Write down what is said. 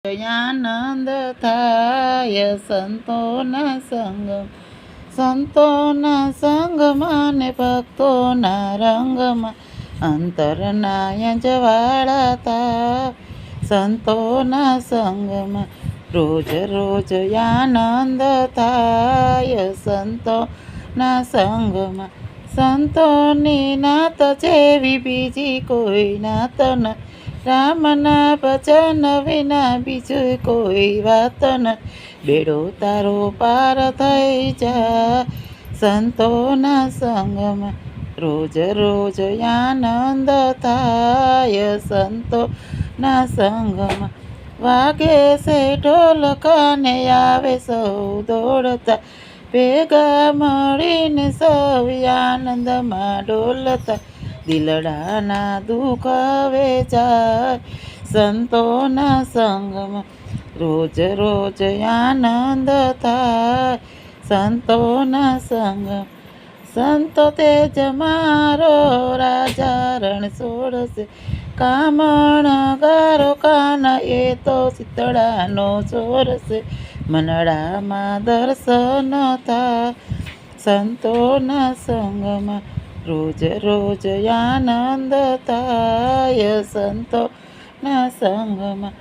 આનંદ થાય સંતોના સંગમ, સંતોના સંગમાં ને ભક્તોના રંગમાં અંતરના જવાળા થાય. સંતોના સંગમાં રોજ રોજ આનંદ થાય સંતોના સંગમાં. સંતોની નાત જેવી બીજી કોઈ નાત ન, રામના ભજન વિના બીજું કોઈ વાત ન, બેડો તારો પાર થઈ જાય સંતોના સંગમાં. રોજ રોજ આનંદ થાય સંતોના સંગમાં. વાગે છે ઢોલકાને આવે સૌ દોડતા, ભેગા મળીને સૌ આનંદમાં ડોલતા, દિલડાના દુઃખ વેચાય સંતોના સંગમાં. રોજ રોજ આનંદ થાય સંતોના સંગમાં. સંતો તેજ મારો રાજા રણ છોડશે, કામણ ગારો કાન એ તો શીતળાનો છોરશે, મનડામાં દર્શન થાય સંતોના સંગમાં. રોજ રોજ આનંદ થાય સંતોના સંગમાં.